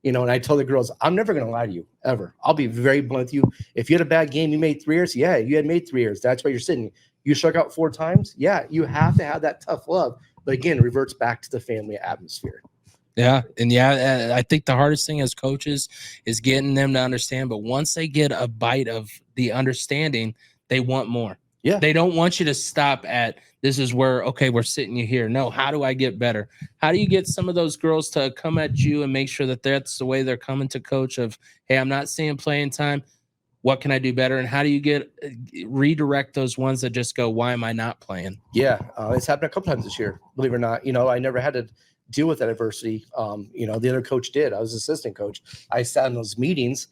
And I tell the girls, I'm never going to lie to you ever. I'll be very blunt with you. If you had a bad game, you made 3 errors. Yeah, you had made 3 errors. That's why you're sitting. You struck out 4 times. Yeah, you have to have that tough love. But again, it reverts back to the family atmosphere. Yeah. And I think the hardest thing as coaches is getting them to understand. But once they get a bite of the understanding, they want more. Yeah. They don't want you to stop at, this is where, okay, we're sitting you here. No, how do I get better? How do you get some of those girls to come at you and make sure that that's the way they're coming to coach of, hey, I'm not seeing playing time. What can I do better? And how do you redirect those ones that just go, why am I not playing? Yeah, it's happened a couple times this year, believe it or not. I never had to deal with that adversity. The other coach did. I was assistant coach. I sat in those meetings.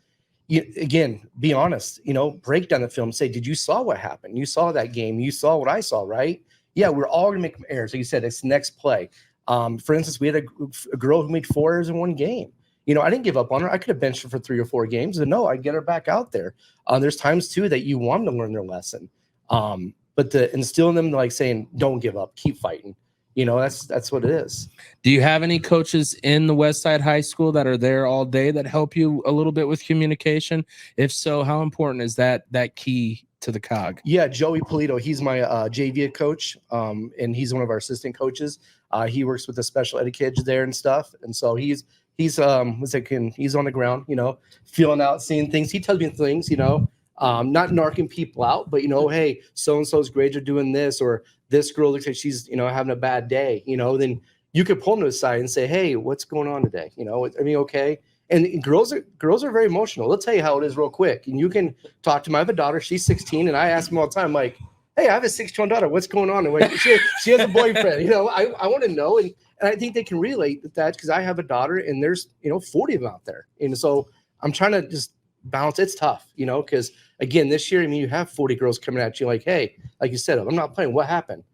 Again, be honest, break down the film, say, did you saw what happened? You saw that game. You saw what I saw, right? Yeah, we're all going to make errors. Like you said, it's next play. For instance, we had a girl who made 4 errors in one game. I didn't give up on her. I could have benched her for 3 or 4 games. And no, I get her back out there. There's times too that you want them to learn their lesson. But to instill in them, like saying, don't give up, keep fighting. That's what it is. Do you have any coaches in the Westside High School that are there all day that help you a little bit with communication? If so, how important is that key to the cog? Yeah, Joey Polito, he's my JV coach, and he's one of our assistant coaches. He works with the special ed kids there and stuff. And so he's on the ground, feeling out, seeing things. He tells me things, not narking people out, but hey, so-and-so's grades are doing this, or this girl looks like she's, having a bad day, then you could pull them to the side and say, hey, what's going on today? Okay. And girls are very emotional. They'll tell you how it is real quick. And you can talk to them. I have a daughter, she's 16, and I ask them all the time, like, hey, I have a 16-year-old daughter. What's going on? And she has a boyfriend, I want to know. And I think they can relate with that because I have a daughter and there's, 40 of them out there. And so I'm trying to just balance. It's tough, because again, this year, you have 40 girls coming at you like, hey, like you said, I'm not playing. What happened?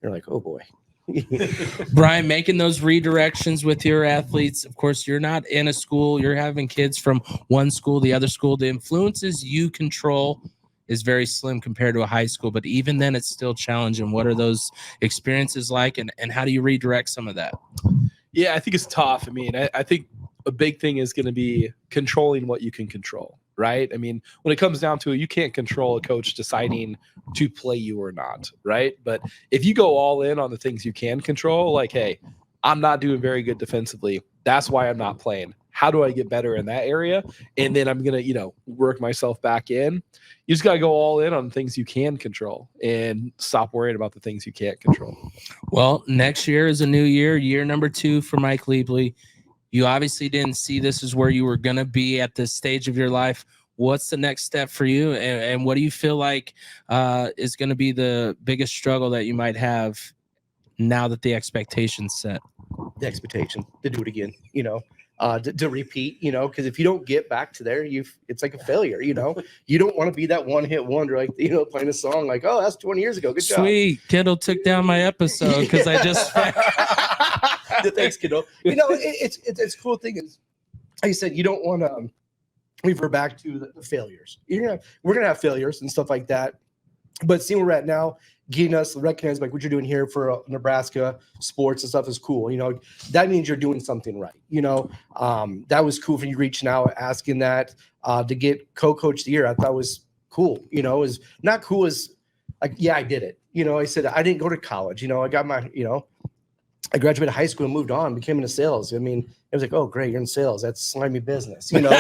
You're like, oh boy. Brian, making those redirections with your athletes. Of course, you're not in a school. You're having kids from one school, the other school. The influences you control is very slim compared to a high school, but even then it's still challenging. What are those experiences like, and how do you redirect some of that? Yeah, I think it's tough. I think a big thing is going to be controlling what you can control, right? When it comes down to it, you can't control a coach deciding to play you or not, right? But if you go all in on the things you can control, like, hey, I'm not doing very good defensively, that's why I'm not playing. How do I get better in that area? And then I'm going to, work myself back in. You just got to go all in on things you can control and stop worrying about the things you can't control. Well, next year is a new year number 2 for Mike Leapley. You obviously didn't see this is where you were going to be at this stage of your life. what's the next step for you, and what do you feel like is going to be the biggest struggle that you might have now that the expectation's set? The expectation to do it again, to repeat, because if you don't get back to there, it's like a failure, You don't want to be that one-hit wonder, like, playing a song like, oh, that's 20 years ago. Good job. Sweet. Kendall took down my episode because I just Thanks, Kendall. It's cool thing is, like I said, you don't want to revert back to the failures. We're gonna have failures and stuff like that, but seeing where we're at now, getting us recognized like what you're doing here for Nebraska sports and stuff is cool. That means you're doing something right. That was cool for you reaching out, asking that to get co-coach of the year. I thought was cool. It was not cool as like, yeah, I did it. I said I didn't go to college. I got my, I graduated high school and moved on, became into sales. I mean, it was like, oh, great, you're in sales. That's slimy business, now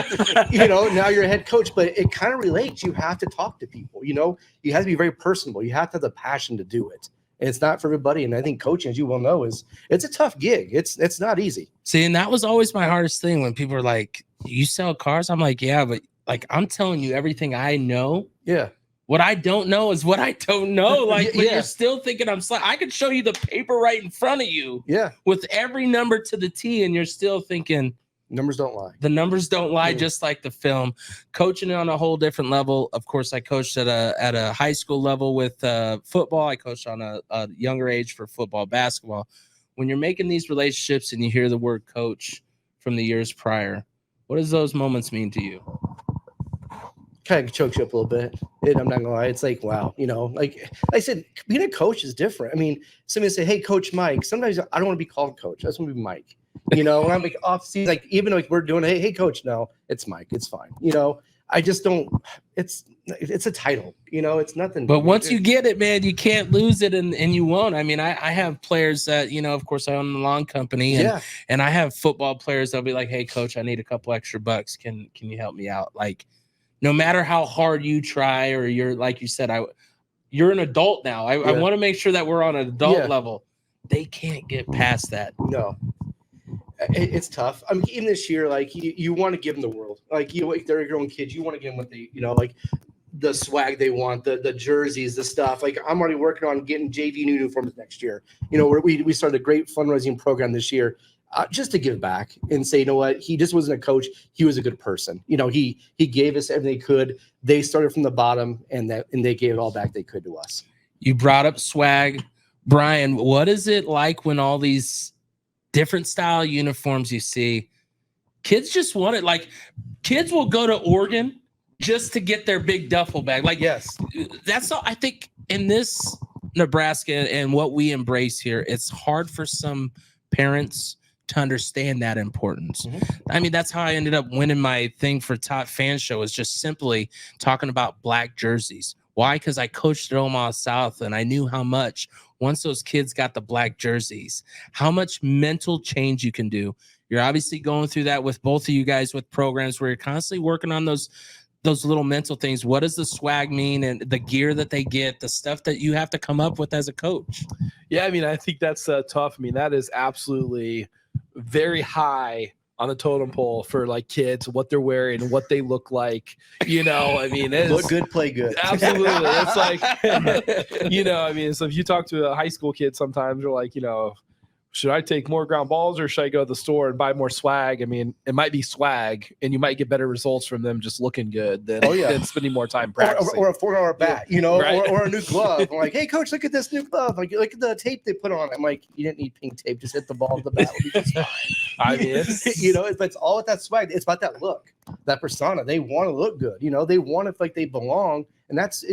you're a head coach, but it kind of relates. You have to talk to people, you have to be very personable. You have to have the passion to do it. And it's not for everybody. And I think coaching, as you well know, it's a tough gig. It's not easy. See, and that was always my hardest thing when people are like, you sell cars? I'm like, yeah, but like, I'm telling you everything I know. Yeah. What I don't know is what I don't know. Like, but you're still thinking I could show you the paper right in front of you. Yeah. With every number to the T, and you're still thinking numbers don't lie. The numbers don't lie, just like the film. Coaching on a whole different level. Of course, I coached at a high school level with football. I coached on a younger age for football, basketball. When you're making these relationships and you hear the word coach from the years prior, what does those moments mean to you? Kind of chokes you up a little bit. And I'm not gonna lie, it's like, wow, like I said, being a coach is different. I mean, somebody say, hey, Coach Mike. Sometimes I don't want to be called coach. I just want to be Mike. And I'm like off season, like even like we're doing, hey, coach. No, it's Mike. It's fine. I just don't. It's a title. It's nothing. But once you get it, man, you can't lose it, and you won't. I mean, I have players that of course I own the lawn company, and I have football players that'll be like, hey, coach, I need a couple extra bucks. Can you help me out? Like, no matter how hard you try, or you're like you said, you're an adult now. I want to make sure that we're on an adult level. They can't get past that. No. It's tough. I mean, even this year, like you want to give them the world. Like like they're your own kids. You want to give them what they, like the swag they want, the jerseys, the stuff. Like I'm already working on getting JV uniforms next year. We started a great fundraising program this year, just to give back and say, you know what, he just wasn't a coach. He was a good person. He gave us everything they could. They started from the bottom, and they gave it all back they could to us. You brought up swag, Brian. What is it like when all these different style uniforms you see? Kids just want it. Like, kids will go to Oregon just to get their big duffel bag. Like, yes, that's all. I think in this Nebraska and what we embrace here, it's hard for some parents to understand that importance. I mean, that's how I ended up winning my thing for Top Fan Show, is just simply talking about black jerseys. Why? Because I coached at Omaha South, and I knew how much, once those kids got the black jerseys, how much mental change you can do. You're obviously going through that with both of you guys with programs where you're constantly working on those little mental things. What does the swag mean, and the gear that they get, the stuff that you have to come up with as a coach? Yeah, I mean, I think that's tough. I mean, that is absolutely very high on the totem pole for like kids, what they're wearing, what they look like. I mean, it's look good, play good. Absolutely. It's like, I mean, so if you talk to a high school kid, sometimes they're like, should I take more ground balls, or should I go to the store and buy more swag? I mean, it might be swag, and you might get better results from them just looking good than spending more time practicing. Or a 4-hour bat, right? or a new glove. I'm like, hey, coach, look at this new glove. Like, look at the tape they put on. I'm like, you didn't need pink tape. Just hit the ball with the bat. It's fine. I mean, it's all with that swag. It's about that look, that persona. They want to look good. They want to feel like they belong. And that's,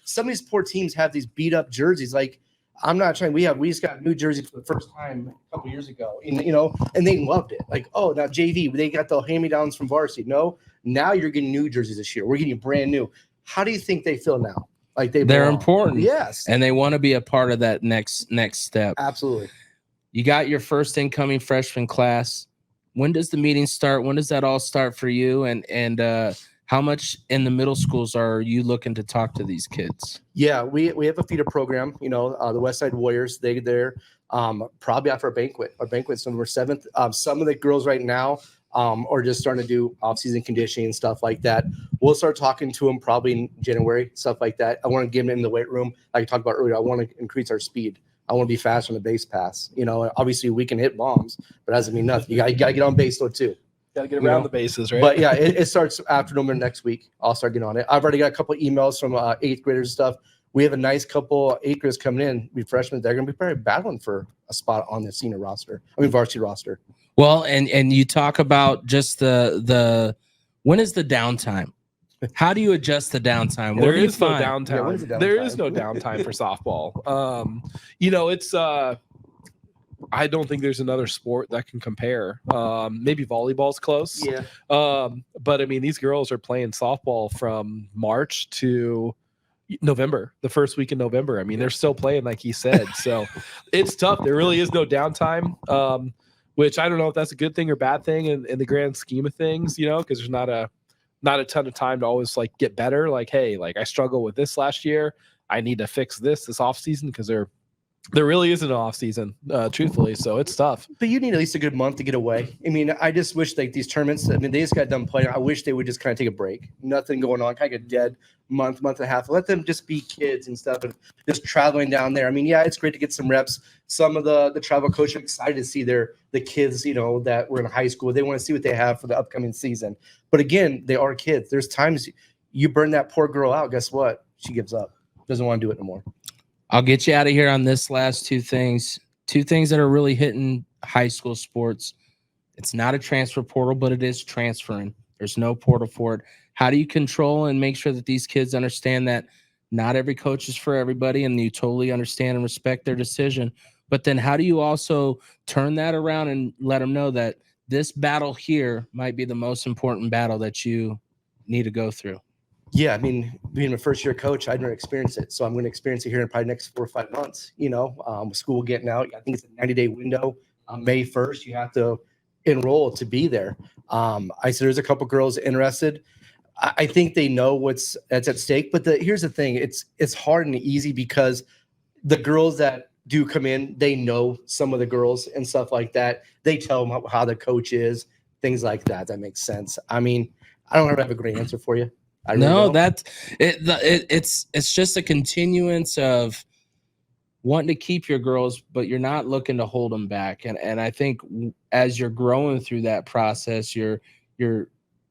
some of these poor teams have these beat up jerseys. Like, I'm not trying. We just got new jerseys for the first time a couple years ago, and and they loved it. Like, oh, now JV, they got the hand-me-downs from varsity. No, now you're getting new jerseys this year. We're getting brand new. How do you think they feel now? Like they're important, yes, and they want to be a part of that next step. Absolutely. You got your first incoming freshman class. When does the meeting start? When does that all start for you? And how much in the middle schools are you looking to talk to these kids? Yeah, we have a feeder program, the Westside Warriors, they're probably after our banquet. Our banquet's November 7th. Some of the girls right now or just starting to do off-season conditioning and stuff like that. We'll start talking to them probably in January, stuff like that. I want to get them in the weight room. Like I talked about earlier, I want to increase our speed. I want to be fast on the base pass. Obviously we can hit bombs, but that doesn't mean nothing. You got to get on base though too. Got to get around the bases, right? But yeah, it starts after November next week. I'll start getting on it. I've already got a couple of emails from 8th graders and stuff. We have a nice couple 8th graders coming in, be freshmen. They're going to be probably battling for a spot on the varsity roster. Well, and you talk about just the when is the downtime? How do you adjust the downtime? There is no downtime. Yeah, when is the downtime? There is no downtime for softball. It's I don't think there's another sport that can compare. Maybe volleyball's close. Yeah. But I mean, these girls are playing softball from March to November, the first week in November. I mean, they're still playing, like he said. So it's tough. There really is no downtime, which I don't know if that's a good thing or bad thing in the grand scheme of things, because there's not a ton of time to always like get better. Like, hey, like I struggled with this last year. I need to fix this off season because there really isn't an off season, truthfully. So it's tough. But you need at least a good month to get away. I mean, I just wish like these tournaments, they just got done playing. I wish they would just kind of take a break. Nothing going on, kind of a dead month and a half. Let them just be kids and stuff and just traveling down there. I mean, yeah, it's great to get some reps. Some of the travel coaches are excited to see the kids, that were in high school. They want to see what they have for the upcoming season. But again, they are kids. There's times you burn that poor girl out. Guess what? She gives up. Doesn't want to do it no more. I'll get you out of here on this last two things that are really hitting high school sports. It's not a transfer portal, but it is transferring. There's no portal for it. How do you control and make sure that these kids understand that not every coach is for everybody and you totally understand and respect their decision? But then how do you also turn that around and let them know that this battle here might be the most important battle that you need to go through? Yeah, I mean, being a first-year coach, I've never experienced it. So I'm going to experience it here in probably the next 4 or 5 months, school getting out. I think it's a 90-day window. May 1st, you have to enroll to be there. I said there's a couple girls interested. I think they know that's at stake. But here's the thing. It's hard and easy because the girls that do come in, they know some of the girls and stuff like that. They tell them how the coach is, things like that. That makes sense. I mean, I don't ever have a great answer for you. It's just a continuance of wanting to keep your girls, but you're not looking to hold them back. And I think as you're growing through that process, you're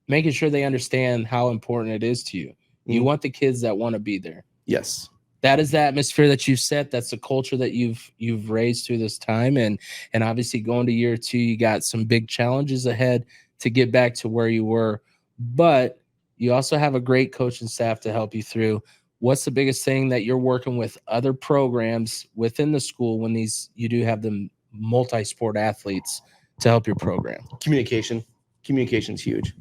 making sure they understand how important it is to you. You want the kids that want to be there. Yes. That is the atmosphere that you've set. That's the culture that you've raised through this time. And obviously going to year 2, you got some big challenges ahead to get back to where you were. But you also have a great coaching staff to help you through. What's the biggest thing that you're working with other programs within the school when you do have the multi-sport athletes to help your program? Communication. Communication's huge.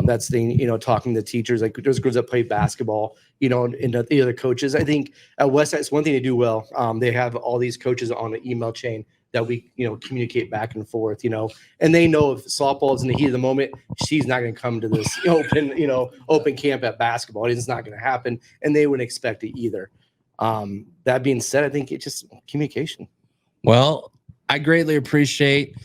That's the thing, talking to teachers, like there's girls that play basketball, and the other coaches. I think at Westside, it's one thing they do well. They have all these coaches on an email chain that we, communicate back and forth, and they know if softball is in the heat of the moment, she's not going to come to this open camp at basketball. It's not going to happen. And they wouldn't expect it either. That being said, I think it's just communication. Well, I greatly appreciate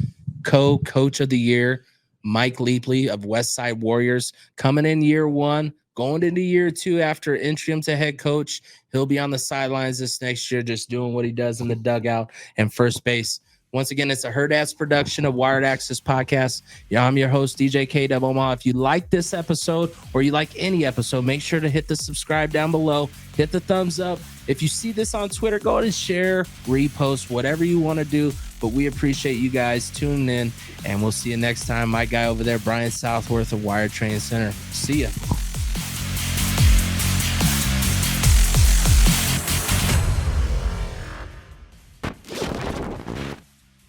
co-coach of the year, Mike Leapley of Westside Warriors, coming in year 1, going into year 2 after interim to head coach. He'll be on the sidelines this next year, just doing what he does in the dugout and first base. Once again, it's a Hurrdat's production of Wired Axcess Podcast. Yeah, I'm your host, DJ K-Dub Omaha. If you like this episode or you like any episode, make sure to hit the subscribe down below. Hit the thumbs up. If you see this on Twitter, go ahead and share, repost, whatever you want to do. But we appreciate you guys tuning in, and we'll see you next time. My guy over there, Brian Southworth of Wired Training Center. See ya.